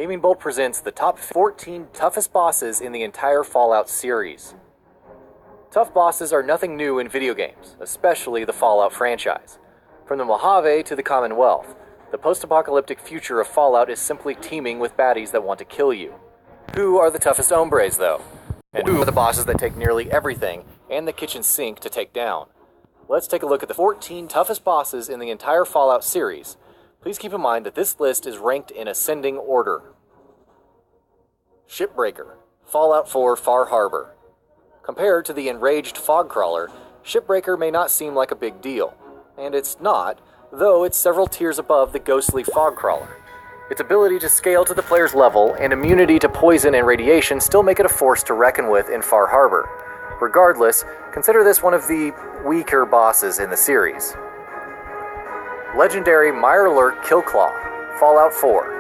Gaming Bolt presents the top 14 toughest bosses in the entire Fallout series. Tough bosses are nothing new in video games, especially the Fallout franchise. From the Mojave to the Commonwealth, the post-apocalyptic future of Fallout is simply teeming with baddies that want to kill you. Who are the toughest hombres, though? And who are the bosses that take nearly everything and the kitchen sink to take down? Let's take a look at the 14 toughest bosses in the entire Fallout series. Please keep in mind that this list is ranked in ascending order. Shipbreaker, Fallout 4 Far Harbor. Compared to the enraged Fogcrawler, Shipbreaker may not seem like a big deal. And it's not, though it's several tiers above the ghostly Fogcrawler. Its ability to scale to the player's level and immunity to poison and radiation still make it a force to reckon with in Far Harbor. Regardless, consider this one of the weaker bosses in the series. Legendary Mirelurk Killclaw, Fallout 4.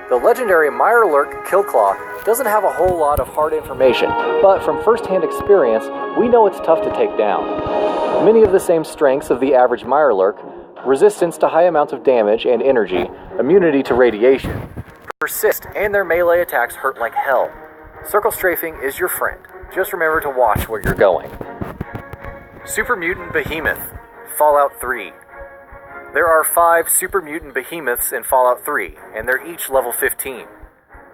The legendary Mirelurk Killclaw doesn't have a whole lot of hard information, but from first-hand experience, we know it's tough to take down. Many of the same strengths of the average Mirelurk, resistance to high amounts of damage and energy, immunity to radiation, persist, and their melee attacks hurt like hell. Circle strafing is your friend. Just remember to watch where you're going. Super Mutant Behemoth, Fallout 3. There are 5 Super Mutant Behemoths in Fallout 3, and they're each level 15.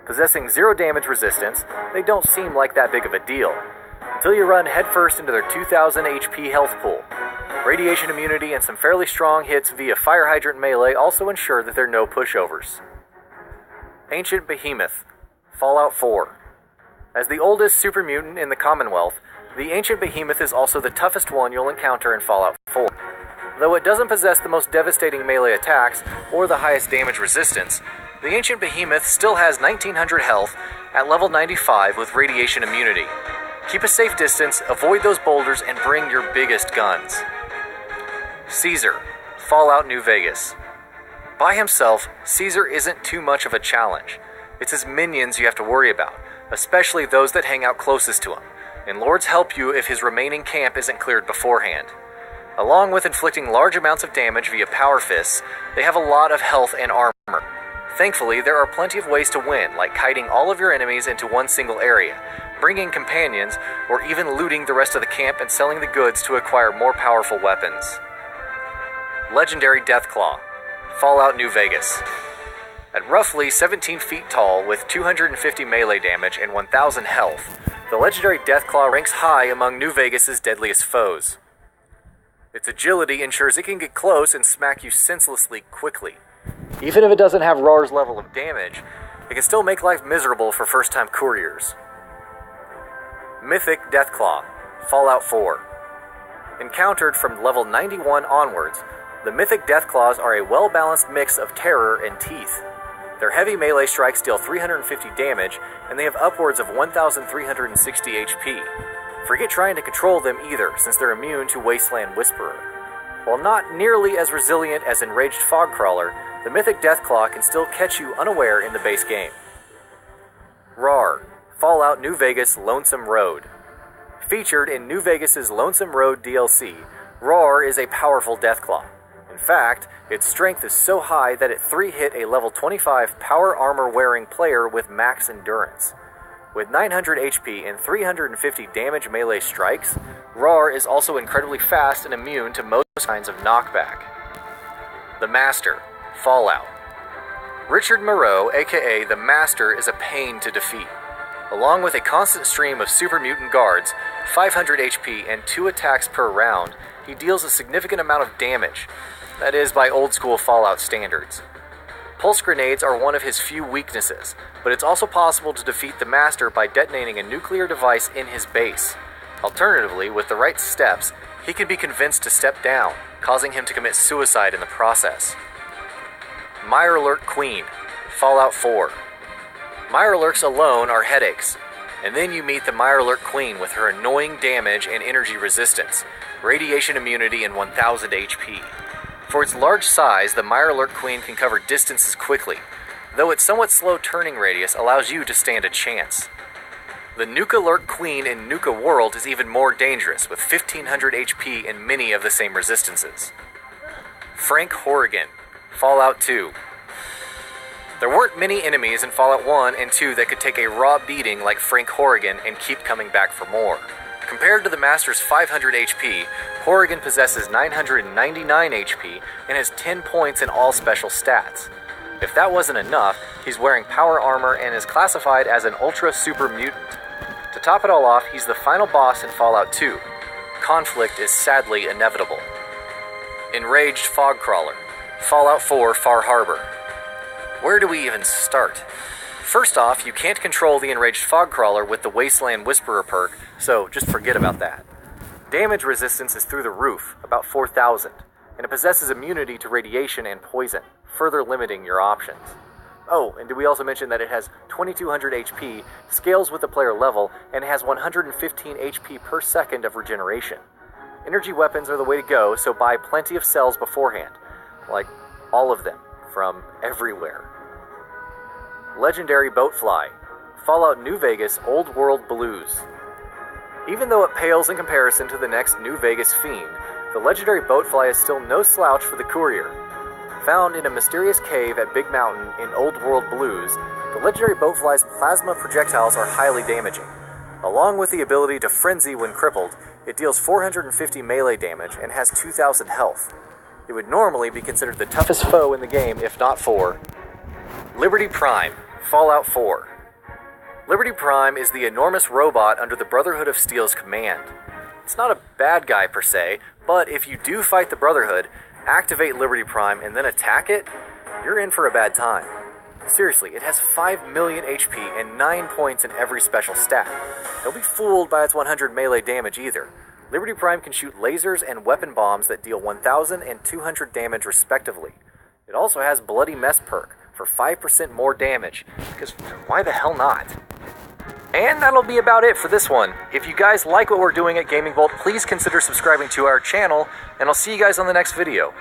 Possessing 0 damage resistance, they don't seem like that big of a deal, until you run headfirst into their 2000 HP health pool. Radiation immunity and some fairly strong hits via fire hydrant melee also ensure that there are no pushovers. Ancient Behemoth, Fallout 4. As the oldest super mutant in the Commonwealth, the Ancient Behemoth is also the toughest one you'll encounter in Fallout 4. Though it doesn't possess the most devastating melee attacks or the highest damage resistance, the Ancient Behemoth still has 1900 health at level 95 with radiation immunity. Keep a safe distance, avoid those boulders, and bring your biggest guns. Caesar, Fallout New Vegas. By himself, Caesar isn't too much of a challenge. It's his minions you have to worry about, especially those that hang out closest to him, and lords help you if his remaining camp isn't cleared beforehand. Along with inflicting large amounts of damage via power fists, they have a lot of health and armor. Thankfully, there are plenty of ways to win, like kiting all of your enemies into one single area, bringing companions, or even looting the rest of the camp and selling the goods to acquire more powerful weapons. Legendary Deathclaw, Fallout New Vegas. At roughly 17 feet tall with 250 melee damage and 1000 health, the legendary Deathclaw ranks high among New Vegas' deadliest foes. Its agility ensures it can get close and smack you senselessly quickly. Even if it doesn't have Roar's level of damage, it can still make life miserable for first-time couriers. Mythic Deathclaw, Fallout 4. Encountered from level 91 onwards, the Mythic Deathclaws are a well-balanced mix of terror and teeth. Their heavy melee strikes deal 350 damage, and they have upwards of 1,360 HP. Forget trying to control them either, since they're immune to Wasteland Whisperer. While not nearly as resilient as Enraged Fogcrawler, the Mythic Deathclaw can still catch you unaware in the base game. Roar, Fallout New Vegas Lonesome Road. Featured in New Vegas' Lonesome Road DLC, Roar is a powerful Deathclaw. In fact, its strength is so high that it 3-hit a level 25 power armor-wearing player with max endurance. With 900 HP and 350 damage melee strikes, Roar is also incredibly fast and immune to most kinds of knockback. The Master, Fallout. Richard Moreau, aka the Master, is a pain to defeat. Along with a constant stream of super mutant guards, 500 HP, and 2 attacks per round, he deals a significant amount of damage. That is, by old-school Fallout standards. Pulse grenades are one of his few weaknesses, but it's also possible to defeat the Master by detonating a nuclear device in his base. Alternatively, with the right steps, he can be convinced to step down, causing him to commit suicide in the process. Mirelurk Queen, Fallout 4. Mirelurks alone are headaches, and then you meet the Mirelurk Queen with her annoying damage and energy resistance, radiation immunity, and 1000 HP. For its large size, the Mirelurk Queen can cover distances quickly, though its somewhat slow turning radius allows you to stand a chance. The Nuka-Lurk Queen in Nuka World is even more dangerous, with 1500 HP and many of the same resistances. Frank Horrigan, Fallout 2. There weren't many enemies in Fallout 1 and 2 that could take a raw beating like Frank Horrigan and keep coming back for more. Compared to the Master's 500 HP, Horrigan possesses 999 HP and has 10 points in all special stats. If that wasn't enough, he's wearing power armor and is classified as an ultra super mutant. To top it all off, he's the final boss in Fallout 2. Conflict is sadly inevitable. Enraged Fogcrawler, Fallout 4 Far Harbor. Where do we even start? First off, you can't control the Enraged Fogcrawler with the Wasteland Whisperer perk, so just forget about that. Damage resistance is through the roof, about 4,000, and it possesses immunity to radiation and poison, further limiting your options. Oh, and did we also mention that it has 2200 HP, scales with the player level, and has 115 HP per second of regeneration. Energy weapons are the way to go, so buy plenty of cells beforehand. Like, all of them, from everywhere. Legendary Boatfly, Fallout New Vegas Old World Blues. Even though it pales in comparison to the next New Vegas Fiend, the legendary Boatfly is still no slouch for the courier. Found in a mysterious cave at Big Mountain in Old World Blues, the legendary Boatfly's plasma projectiles are highly damaging. Along with the ability to frenzy when crippled, it deals 450 melee damage and has 2,000 health. It would normally be considered the toughest foe in the game if not for Liberty Prime, Fallout 4. Liberty Prime is the enormous robot under the Brotherhood of Steel's command. It's not a bad guy per se, but if you do fight the Brotherhood, activate Liberty Prime and then attack it, you're in for a bad time. Seriously, it has 5 million HP and 9 points in every special stat. Don't be fooled by its 100 melee damage either. Liberty Prime can shoot lasers and weapon bombs that deal 1,000 and 200 damage respectively. It also has Bloody Mess perk for 5% more damage, because why the hell not? And that'll be about it for this one. If you guys like what we're doing at Gaming Vault, please consider subscribing to our channel, and I'll see you guys on the next video.